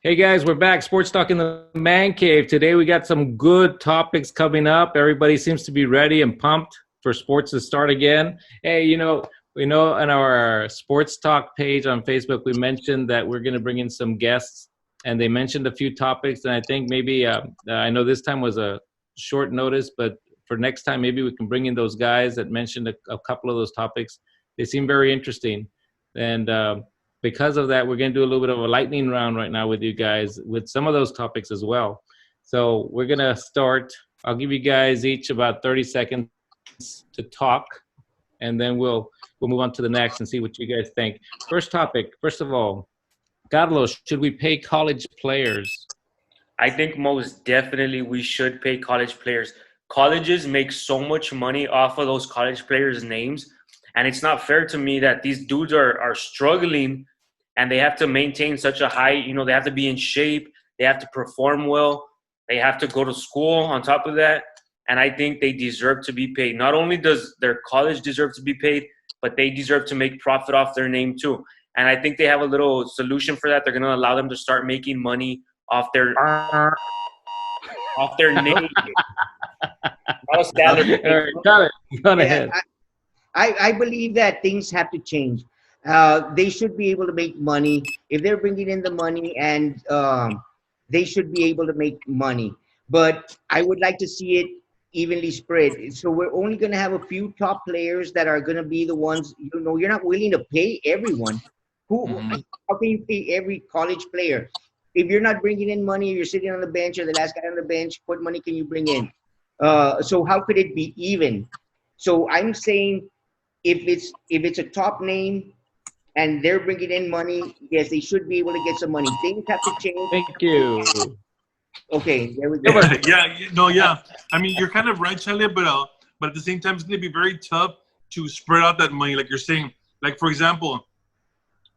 Hey guys, we're back. Sports Talk in the Mancave. Today we got some good topics coming up. Everybody seems to be ready and pumped for sports to start again. Hey, we know on our Sports Talk page on Facebook, we mentioned that we're going to bring in some guests, and they mentioned a few topics. And I think maybe I know this time was a short notice, but for next time, maybe we can bring in those guys that mentioned a couple of those topics. They seem very interesting, and because of that, we're going to do a little bit of a lightning round right now with you guys with some of those topics as well. So we're going to start. I'll give you guys each about 30 seconds to talk, and then we'll move on to the next and see what you guys think. First topic, first of all, Carlos, should we pay college players? I think most definitely we should pay college players. Colleges make so much money off of those college players' names, and it's not fair to me that these dudes are struggling and they have to maintain such a high, they have to be in shape, they have to perform well, they have to go to school on top of that, and I think they deserve to be paid. Not only does their college deserve to be paid, but they deserve to make profit off their name too. And I think they have a little solution for that. They're going to allow them to start making money off their name. Not a salary. Got it. Go ahead. I believe that things have to change. They should be able to make money if they're bringing in the money, and they should be able to make money. But I would like to see it evenly spread. So we're only going to have a few top players that are going to be the ones. You're not willing to pay everyone. How can you pay every college player? If you're not bringing in money, you're sitting on the bench, or the last guy on the bench, what money can you bring in? So how could it be even? So I'm saying if it's a top name and they're bringing in money, yes, they should be able to get some money. Things have to change. Thank you. Okay, there we go. Yeah. I mean, you're kind of right, Charlie, but at the same time, it's going to be very tough to spread out that money, like you're saying. Like, for example,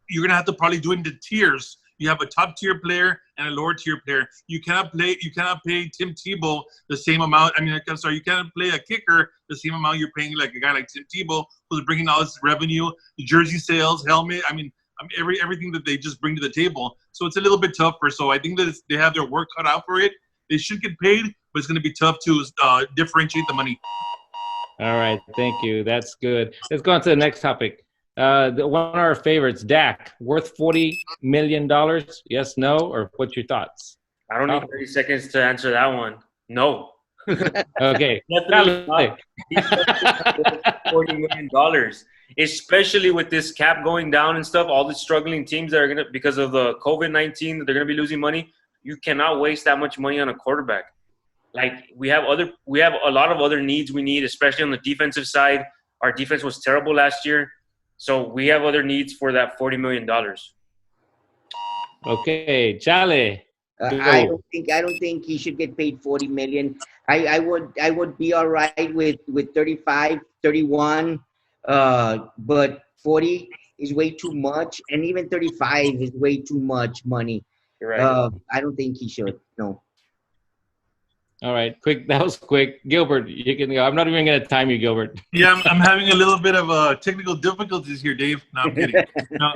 you're going to have to probably do it into tiers. You have a top tier player and a lower tier player. You cannot pay Tim Tebow the same amount. You cannot play a kicker the same amount you're paying like a guy like Tim Tebow, who's bringing all this revenue, jersey sales, helmet. Everything that they just bring to the table. So it's a little bit tougher. So I think that they have their work cut out for it. They should get paid, but it's going to be tough to differentiate the money. All right, thank you. That's good. Let's go on to the next topic. One of our favorites, Dak, worth $40 million? Yes, no, or what's your thoughts? I don't need 30 seconds to answer that one. No. Okay. Definitely not. He's $40 million, especially with this cap going down and stuff. All the struggling teams that are going to, because of the COVID-19, they're going to be losing money. You cannot waste that much money on a quarterback. Like we have a lot of other needs we need, especially on the defensive side. Our defense was terrible last year. So we have other needs for that $40 million. Okay, Charlie. I don't think he should get paid $40 million. I would be all right with 35, 31, but 40 is way too much, and even 35 is way too much money. You're right. I don't think he should. No. All right, quick. That was quick. Gilbert, you can go. I'm not even going to time you, Gilbert. Yeah, I'm having a little bit of technical difficulties here, Dave. No, I'm kidding. No,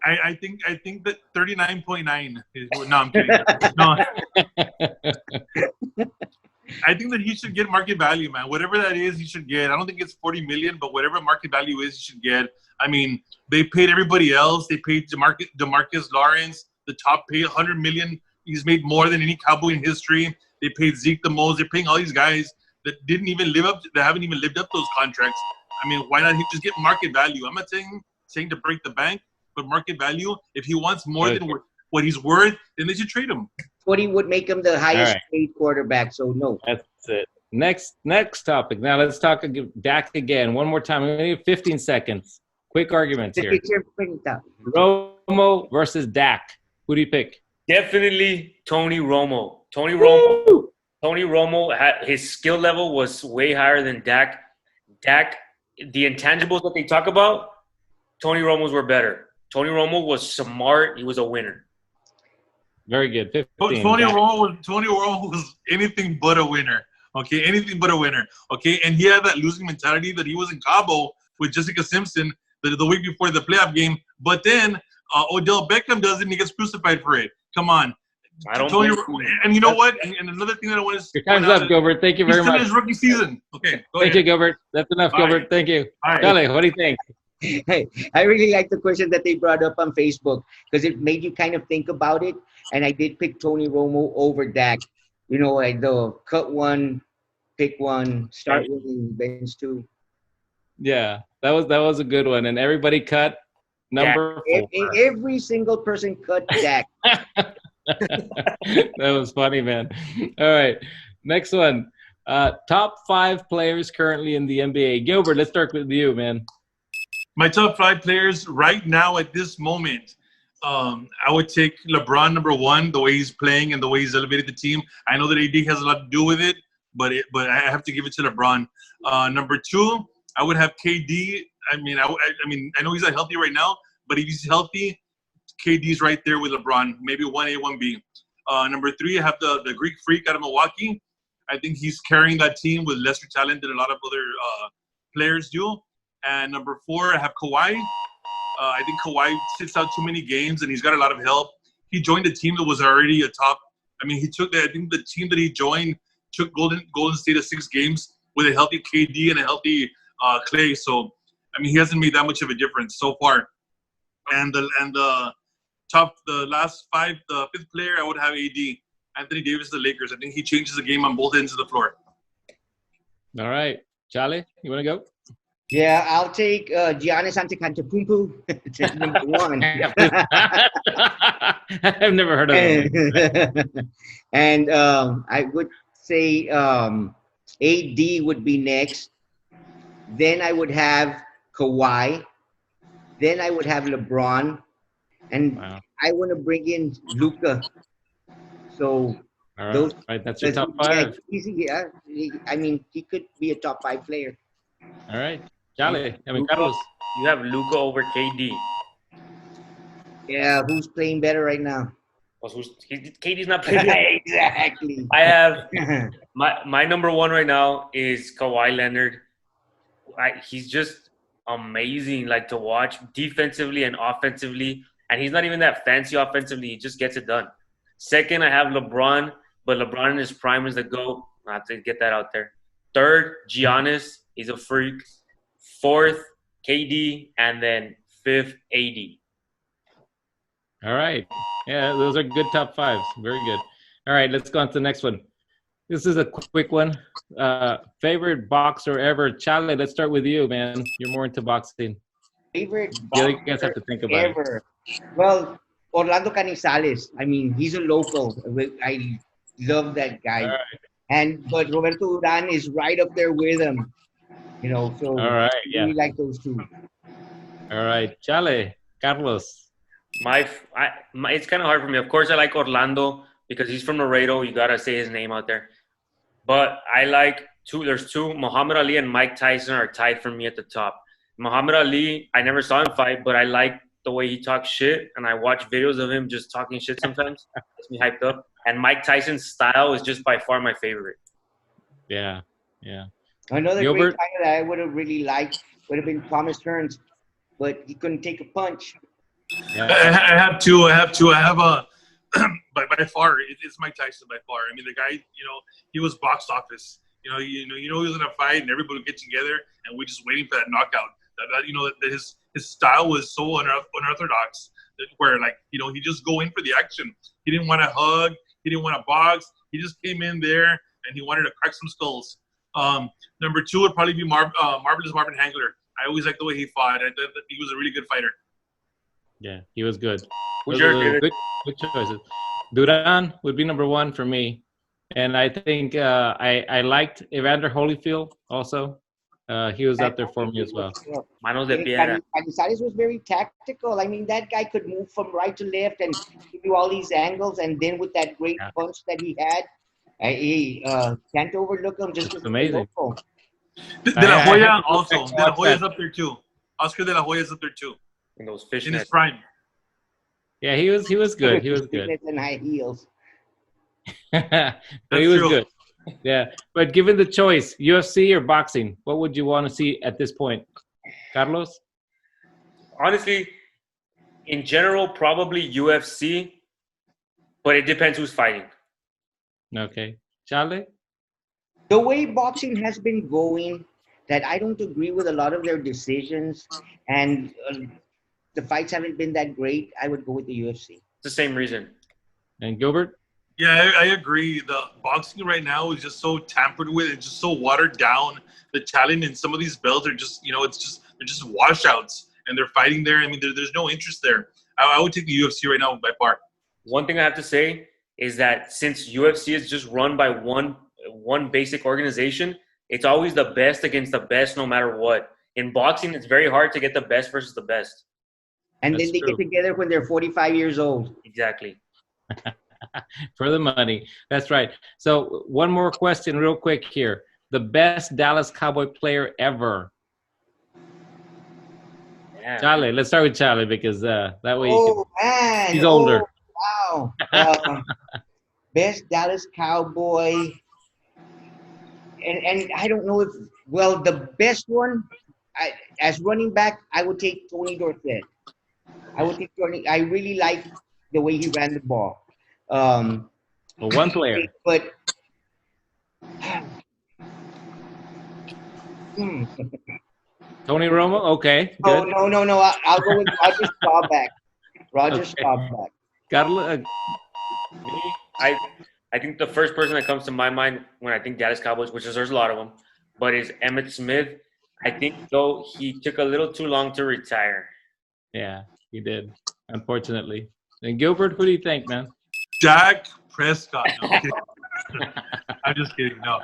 I think that 39.9 is. No, I'm kidding. No, I think that he should get market value, man. Whatever that is, he should get. I don't think it's 40 million, but whatever market value is, he should get. I mean, they paid everybody else. They paid DeMarcus Lawrence, the top pay, 100 million. He's made more than any Cowboy in history. They paid Zeke the most. They're paying all these guys that haven't even lived up those contracts. I mean, why not just get market value? I'm not saying to break the bank, but market value. If he wants more than what he's worth, then they should trade him. 40 would make him the highest paid quarterback. So no. That's it. Next topic. Now let's talk Dak again. One more time. We need 15 seconds. Quick arguments here. Romo versus Dak. Who do you pick? Definitely Tony Romo. Tony Romo, his skill level was way higher than Dak. Dak, the intangibles that they talk about, Tony Romo's were better. Tony Romo was smart. He was a winner. Very good. 15. Tony Romo was anything but a winner. Okay, anything but a winner. Okay, and he had that losing mentality that he was in Cabo with Jessica Simpson the week before the playoff game. But then Odell Beckham does it and he gets crucified for it. Come on. I don't Tony, believe you. and you know what? And another thing that I want to Your time's up, Gilbert. Thank you very he's still much. in his rookie season. Okay, go Thank you, ahead. Gilbert. That's enough, All right. Gilbert. Thank you. All right. Charlie, what do you think? Hey, I really like the question that they brought up on Facebook because it made you kind of think about it. And I did pick Tony Romo over Dak. You know, like the cut one, pick one, start winning, bench two. Yeah, that was a good one. And everybody cut number 4. Every single person cut Dak. That was funny, man. All right. Next one. Top 5 players currently in the NBA. Gilbert, let's start with you, man. My top 5 players right now at this moment, I would take LeBron number 1, the way he's playing and the way he's elevated the team. I know that AD has a lot to do with it, but I have to give it to LeBron. Number 2, I would have KD. I know he's not healthy right now, but if he's healthy, KD's right there with LeBron. Maybe 1A, 1B. Number 3, I have the Greek Freak out of Milwaukee. I think he's carrying that team with lesser talent than a lot of other players do. And number 4, I have Kawhi. I think Kawhi sits out too many games, and he's got a lot of help. He joined a team that was already a top. I mean, I think the team that he joined took Golden State to 6 games with a healthy KD and a healthy Clay. So, I mean, he hasn't made that much of a difference so far. And the last 5, the 5th player, I would have AD. Anthony Davis, the Lakers. I think he changes the game on both ends of the floor. All right. Charlie, you want to go? Yeah, I'll take Giannis Antetokounmpo, number 1. I've never heard of him. And I would say AD would be next. Then I would have Kawhi. Then I would have LeBron. And Wow. I want to bring in Luka. So All right. those, All right. That's your top 5. Yeah, I mean, he could be a top 5 player. All right. Charlie, Carlos. You have Luka over KD. Yeah, who's playing better right now? KD's not playing. Exactly. I have my number 1 right now is Kawhi Leonard. He's just amazing, like to watch defensively and offensively. And he's not even that fancy offensively. He just gets it done. Second, I have LeBron, but LeBron in his prime is the GOAT. I have to get that out there. Third, Giannis. He's a freak. 4th, KD. And then 5th, AD. All right. Yeah, those are good top 5s. Very good. All right, let's go on to the next one. This is a quick one. Favorite boxer ever? Charlie, let's start with you, man. You're more into boxing. Favorite Yeah, you guys have to think about ever. Well, Orlando Canizales. I mean, he's a local. I love that guy. All right. But Roberto Duran is right up there with him. You know, so All right, I yeah. really like those two. All right. Charlie, Carlos. It's kind of hard for me. Of course, I like Orlando because he's from Laredo. You got to say his name out there. But I like there's 2. Muhammad Ali and Mike Tyson are tied for me at the top. Muhammad Ali, I never saw him fight, but I like the way he talks shit, and I watch videos of him just talking shit sometimes. Gets me hyped up. And Mike Tyson's style is just by far my favorite. Yeah, yeah. Another Gilbert? great fighter that I would have really liked would have been Thomas Hearns, but he couldn't take a punch. Yeah. I have 2. I have a by far it's Mike Tyson by far. I mean, the guy, he was box office. He was in a fight and everybody would get together and we're just waiting for that knockout. That his style was so unorthodox that where he just go in for the action. He didn't want to hug. He didn't want to box. He just came in there and he wanted to crack some skulls. Number 2 would probably be Marvelous Marvin Hagler. I always liked the way he fought. I thought that he was a really good fighter. Yeah, he was good. Who's Those your are good choices. Duran would be number 1 for me. And I think I liked Evander Holyfield also. He was up there for me as well. Manos de Piedra. Canizales was very tactical. I mean, that guy could move from right to left and do all these angles. And then with that great punch that he had, can't overlook him. Just amazing. De La Hoya also. De La Hoya is up there too. Oscar De La Hoya is up there too. In those fish in nets. his prime. Yeah, he was good. He was good. And high heels. But he was good. Yeah, but given the choice, UFC or boxing, what would you want to see at this point, Carlos? Honestly, In general, probably UFC, but it depends who's fighting. Okay. Charlie? The way boxing has been going, that I don't agree with a lot of their decisions, and the fights haven't been that great. I would go with the UFC. It's the same reason. And Gilbert? Yeah, I agree. The boxing right now is just so tampered with. It's just so watered down. The talent in some of these belts are just, they're just washouts, and they're fighting there. I mean, there's no interest there. I would take the UFC right now by far. One thing I have to say is that since UFC is just run by one basic organization, it's always the best against the best no matter what. In boxing, it's very hard to get the best versus the best. And That's then they true. get together when they're 45 years old. Exactly. For the money. That's right. So one more question real quick here. The best Dallas Cowboy player ever. Yeah. Charlie, let's start with Charlie because that way Man. he's older. Oh, wow. Best Dallas Cowboy. And I don't know if, well, the best one, as running back, I would take Tony Dorsett. I would take Tony. I really like the way he ran the ball. Well, one player. But Tony Romo? Okay. no, Good. no. I'll go with Roger Staubach. Roger Okay. Staubach. Got a look. I think the first person that comes to my mind when I think Dallas Cowboys, which is there's a lot of them, but is Emmitt Smith. I think though he took a little too long to retire. Yeah, he did. Unfortunately. And Gilbert, who do you think, man? Dak Prescott. No, I'm kidding. I'm just kidding. No.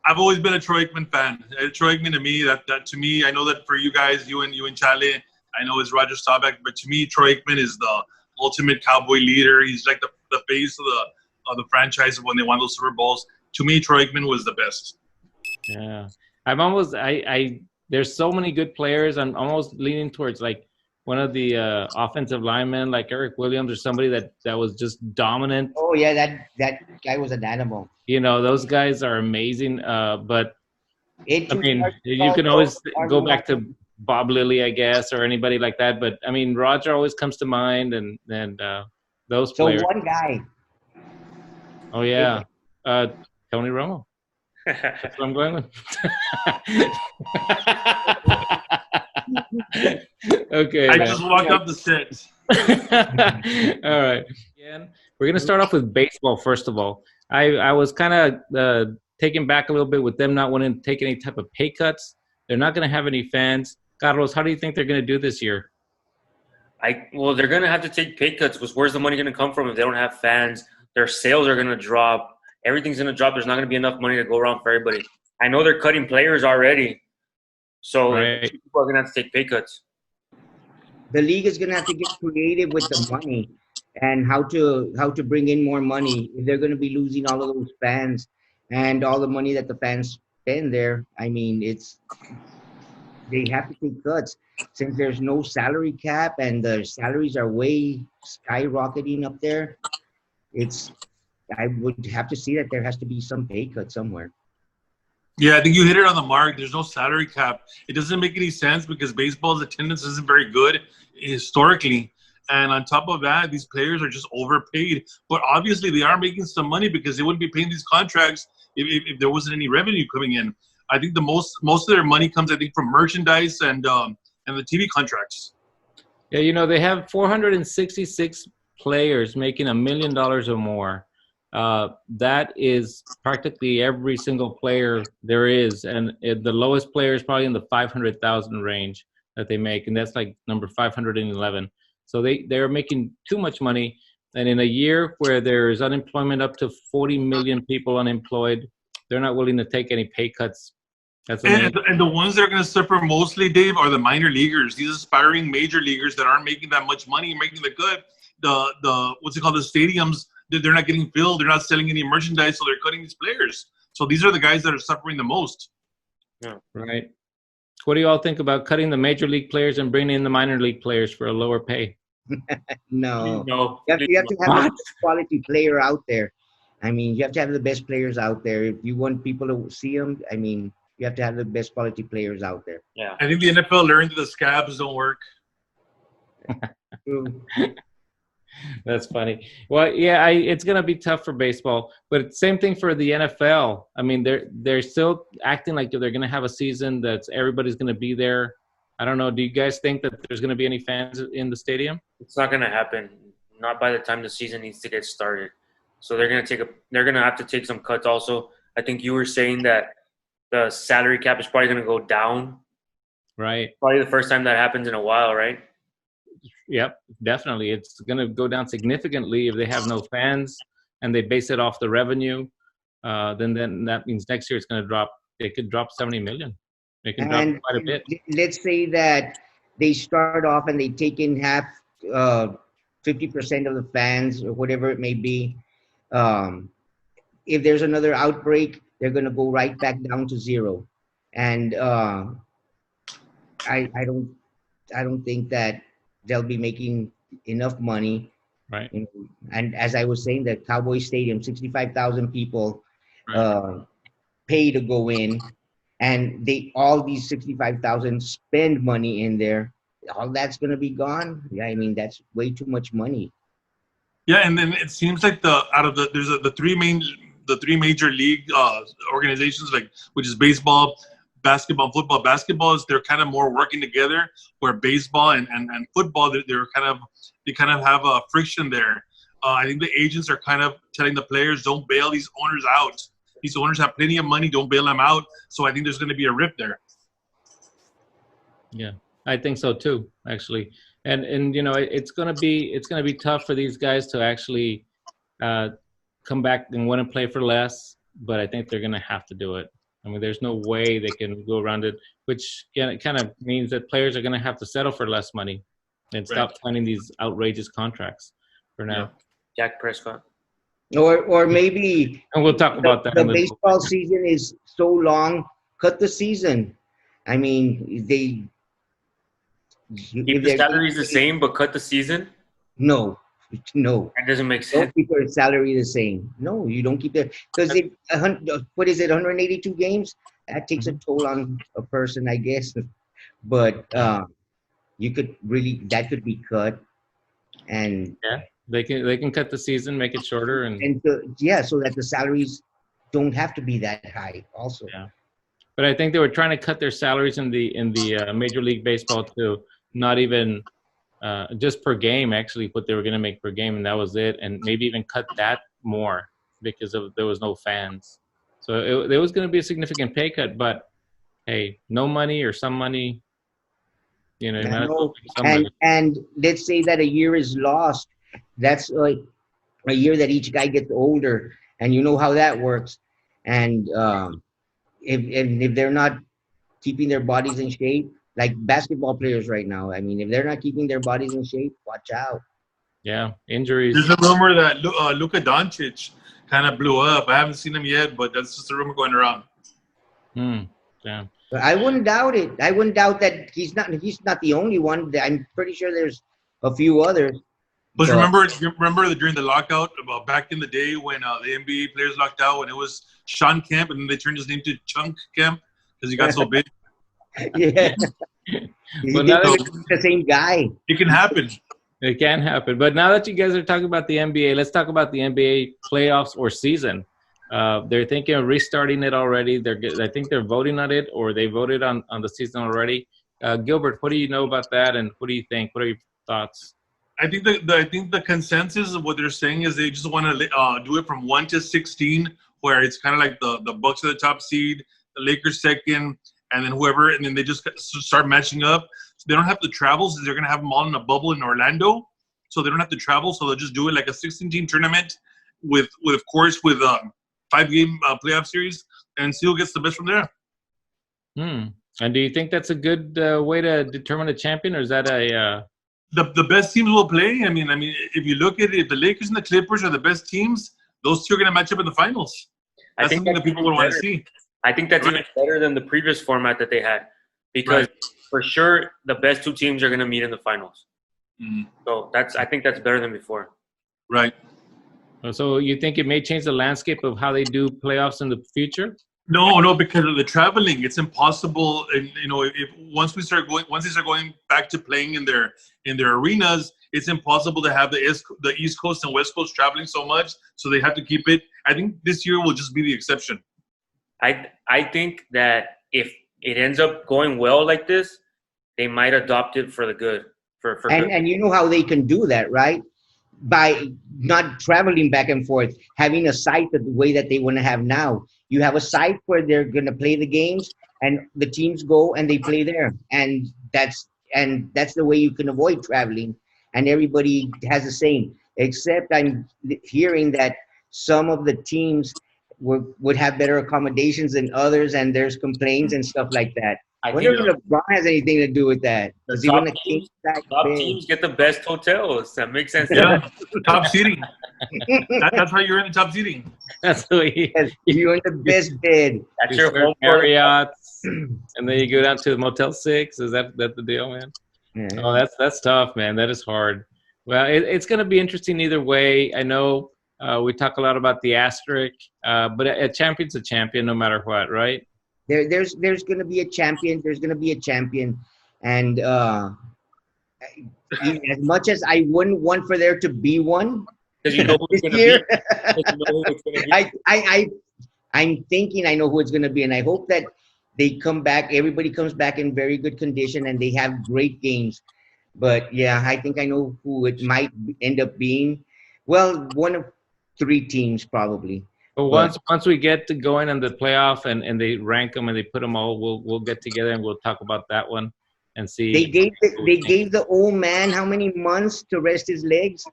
I've always been a Troy Aikman fan. Troy Aikman to me, that to me, I know that for you guys, you and Charlie, I know it's Roger Staubach, but to me, Troy Aikman is the ultimate Cowboy leader. He's like the face of the franchise when they won those Super Bowls. To me, Troy Aikman was the best. Yeah. I'm almost there's so many good players. I'm almost leaning towards like one of the offensive linemen like Eric Williams or somebody that was just dominant. Oh yeah, that guy was an animal. You know, those guys are amazing. But I mean, you can always go back to Bob Lilly, I guess, or anybody like that. But I mean, Roger always comes to mind, and those players. So one guy. Oh yeah, Tony Romo. That's what I'm going with. Okay. I man. just walked up the steps. All right. Again, we're gonna start off with baseball first of all. I was kind of taken back a little bit with them not wanting to take any type of pay cuts. They're not going to have any fans. Carlos, how do you think they're going to do this year? Well, they're going to have to take pay cuts because where's the money going to come from if they don't have fans? Their sales are going to drop. Everything's going to drop. There's not going to be enough money to go around for everybody. I know they're cutting players already. So Right. people are going to have to take pay cuts. The league is going to have to get creative with the money and how to bring in more money. If they're going to be losing all of those fans and all the money that the fans spend there, I mean, they have to take cuts since there's no salary cap and the salaries are way skyrocketing up there. I would have to see that there has to be some pay cut somewhere. Yeah, I think you hit it on the mark. There's no salary cap. It doesn't make any sense because baseball's attendance isn't very good historically. And on top of that, these players are just overpaid. But obviously, they are making some money because they wouldn't be paying these contracts if there wasn't any revenue coming in. I think the most of their money comes, I think, from merchandise and the TV contracts. Yeah, you know, they have 466 players making $1 million or more. That is practically every single player there is. And the lowest player is probably in the 500,000 range that they make. And that's like number 511. So they're making too much money. And in a year where there's unemployment up to 40 million people unemployed, they're not willing to take any pay cuts. That's amazing. And the ones that are going to suffer mostly, Dave, are the minor leaguers. These aspiring major leaguers that aren't making that much money, making the good. The what's it called? The stadiums, they're not getting filled. They're not selling any merchandise, so they're cutting these players. So these are the guys that are suffering the most. Yeah. Right. What do you all think about cutting the major league players and bringing in the minor league players for a lower pay? No. No. You have to have the best quality player out there. I mean, you have to have the best players out there. If you want people to see them, I mean, you have to have the best quality players out there. Yeah. I think the NFL learned that the scabs don't work. True. That's funny. Well, yeah, it's going to be tough for baseball, but same thing for the NFL. I mean, they're still acting like they're going to have a season that's everybody's going to be there. I don't know. Do you guys think that there's going to be any fans in the stadium? It's not going to happen. Not by the time the season needs to get started. So they're going to have to take some cuts also. I think you were saying that the salary cap is probably going to go down. Right. Probably the first time that happens in a while, right? Yep, definitely. It's going to go down significantly if they have no fans and they base it off the revenue. Then that means next year it's going to drop. It could drop 70 million. It can drop quite a bit. Let's say that they start off and they take in half, 50% of the fans or whatever it may be. If there's another outbreak, they're going to go right back down to zero. And I don't think that they'll be making enough money. Right. And as I was saying, the Cowboy Stadium, 65,000 people pay to go in, and all these 65,000 spend money in there. All that's going to be gone. Yeah, I mean, that's way too much money. Yeah, and then it seems like the three major league organizations, like, which is baseball, basketball, football. Basketball they're kind of more working together, where baseball and football they kind of have a friction there. I think the agents are kind of telling the players, don't bail these owners out. These owners have plenty of money, don't bail them out. So I think there's going to be a rift there. Yeah, I think so too, actually. And you know, it's gonna be tough for these guys to actually come back and want to play for less. But I think they're gonna have to do it. I mean, there's no way they can go around it, which kind of means that players are going to have to settle for less money and stop signing these outrageous contracts for now. Yeah. Dak Prescott. Or maybe and we'll talk about that. The baseball season is so long, cut the season. I mean, keep the salaries the same, but cut the season? No. That doesn't make sense. Don't keep their salary the same. No, you don't keep their, because what is it, 182 games? That takes a toll on a person, I guess. But that could be cut, and yeah, they can cut the season, make it shorter, so that the salaries don't have to be that high. Also, yeah. But I think they were trying to cut their salaries in the Major League Baseball to not even. Just per game, actually, what they were going to make per game, and that was it. And maybe even cut that more because there was no fans. So there was going to be a significant pay cut. But hey, no money or some money, you know. And let's say that a year is lost. That's like a year that each guy gets older, and you know how that works. And if they're not keeping their bodies in shape. Like basketball players right now. I mean, if they're not keeping their bodies in shape, watch out. Yeah, injuries. There's a rumor that Luka Doncic kind of blew up. I haven't seen him yet, but that's just a rumor going around. Yeah. But I wouldn't doubt it. I wouldn't doubt that he's not the only one. I'm pretty sure there's a few others. But remember during the lockout, back in the day when the NBA players locked out, when it was Sean Kemp, and then they turned his name to Chunk Kemp because he got so big. Yeah. Well, now it's the same guy. It can happen. It can happen. But now that you guys are talking about the NBA, let's talk about the NBA playoffs or season. They're thinking of restarting it already. I think they're voting on it, or they voted on the season already. Gilbert, what do you know about that, and what do you think? What are your thoughts? I think the consensus of what they're saying is they just want to do it from 1 to 16, where it's kind of like the Bucks are the top seed, the Lakers second, and then whoever, and then they just start matching up. So they don't have to travel, so they're going to have them all in a bubble in Orlando. So they don't have to travel, so they'll just do it like a 16-team tournament with 5-game playoff series, and see who gets the best from there. And do you think that's a good way to determine a champion, or is that the best teams will play? I mean, if you look at it, if the Lakers and the Clippers are the best teams, those two are going to match up in the finals. That's something that people would want to see. I think that's even better than the previous format that they had, because for sure the best two teams are going to meet in the finals. So I think that's better than before. Right. So you think it may change the landscape of how they do playoffs in the future? No, because of the traveling, it's impossible. And if once they start going back to playing in their arenas, it's impossible to have the East Coast and West Coast traveling so much. So they have to keep it. I think this year will just be the exception. I think that if it ends up going well like this, they might adopt it for the good. For good. And you know how they can do that, right? By not traveling back and forth, having a site the way that they want to have now. You have a site where they're going to play the games, and the teams go and they play there, and that's the way you can avoid traveling. And everybody has the same. Except I'm hearing that some of the teams would have better accommodations than others, and there's complaints and stuff like that. I wonder if LeBron has anything to do with that. Does he want to keep that? Top teams get the best hotels. That makes sense. Yeah, top seating. That's why you're in the top seating. That's the way you're in the best bed. That's your home Marriott's, and then you go down to Motel 6. Is that the deal, man? Yeah. Oh, that's tough, man. That is hard. Well, it's going to be interesting either way. I know we talk a lot about the asterisk, but a champion's a champion no matter what, right? There's going to be a champion. There's going to be a champion, and as much as I wouldn't want for there to be one, because you know who it's going to be. I'm thinking I know who it's going to be, and I hope that they come back. Everybody comes back in very good condition, and they have great games. But yeah, I think I know who it might end up being. Well, one of 3 teams probably. But once we get to going in the playoff and they rank them and they put them all, we'll get together and we'll talk about that one and see. They gave the old man how many months to rest his legs?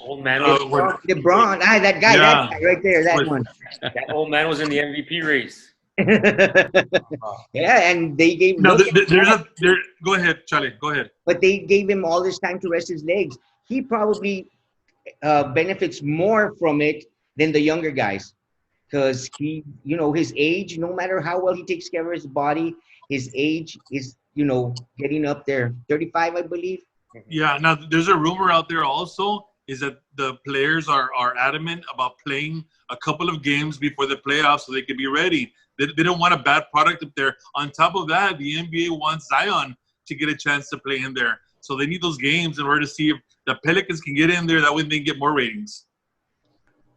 Old man, LeBron. That guy, that guy right there, that one. That old man was in the MVP race. Yeah, and they gave. No, go ahead, Charlie. Go ahead. But they gave him all this time to rest his legs. He probably benefits more from it than the younger guys, because his age, no matter how well he takes care of his body, his age is getting up there. 35, I believe. Yeah. Now there's a rumor out there also is that the players are adamant about playing a couple of games before the playoffs so they can be ready. They don't want a bad product up there. On top of that, the NBA wants Zion to get a chance to play in there. So they need those games in order to see if the Pelicans can get in there. That way they can get more ratings.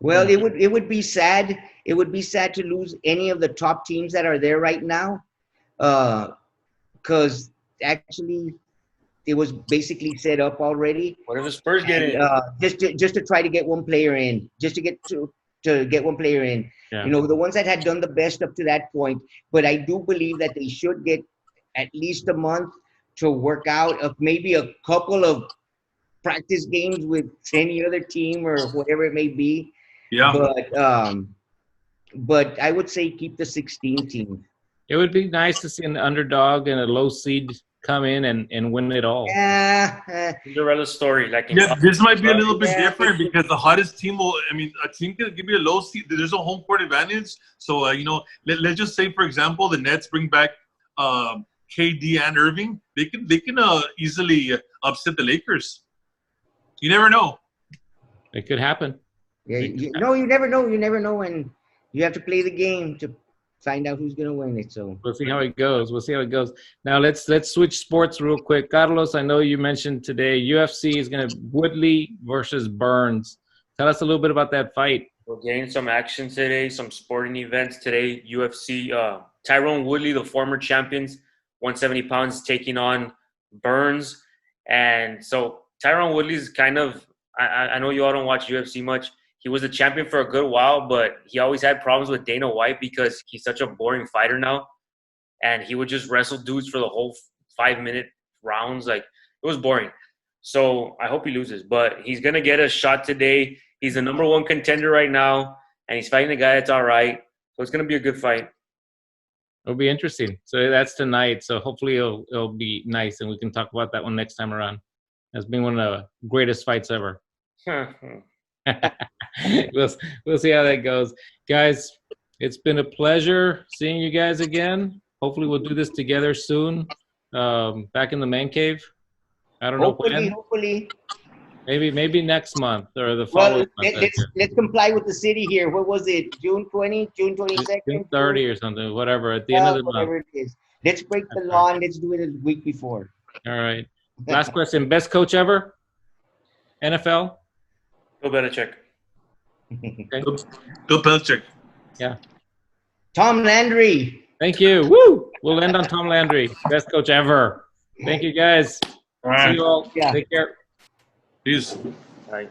Well, it would be sad. It would be sad to lose any of the top teams that are there right now, because actually it was basically set up already. What if the Spurs get in? Just to try to get one player in, just to get one player in. Yeah. The ones that had done the best up to that point. But I do believe that they should get at least a month to work out of maybe a couple of practice games with any other team or whatever it may be. Yeah. But I would say keep the 16 team. It would be nice to see an underdog and a low seed come in and win it all. Yeah. Cinderella story. This might be a little bit different because the hottest team a team can give you a low seed. There's a home court advantage. So, let's just say, for example, the Nets bring back KD and Irving. They can easily upset the Lakers. You never know. It could happen. Yeah, you never know. You never know, and you have to play the game to find out who's going to win it. So we'll see how it goes. Now let's switch sports real quick. Carlos, I know you mentioned today UFC is going to Woodley versus Burns. Tell us a little bit about that fight. We're getting some action today, some sporting events today. UFC, Tyrone Woodley, the former champions, 170 pounds, taking on Burns. And so Tyrone Woodley's kind of, I know you all don't watch UFC much. He was a champion for a good while, but he always had problems with Dana White because he's such a boring fighter now. And he would just wrestle dudes for the whole 5-minute rounds. Like, it was boring. So I hope he loses. But he's going to get a shot today. He's the number 1 contender right now, and he's fighting a guy that's all right. So it's going to be a good fight. It'll be interesting. So that's tonight. So hopefully it'll be nice, and we can talk about that one next time around. That's been one of the greatest fights ever. We'll see how that goes. Guys, it's been a pleasure seeing you guys again. Hopefully we'll do this together soon. Back in the man cave. I don't know when. Hopefully. Maybe next month or the Well, following month. let's comply with the city here. What was it? June 20, June 22nd? June 30 or something, whatever, at the end of the month. Whatever it is. Let's break the That's law right. and let's do it a week before. All right. Last question. Best coach ever? NFL? Bill Belichick. Bill Belichick. Yeah. Tom Landry. Thank you. Woo! We'll end on Tom Landry. Best coach ever. Thank you, guys. All right. See you all. Yeah. Take care. Peace. Right.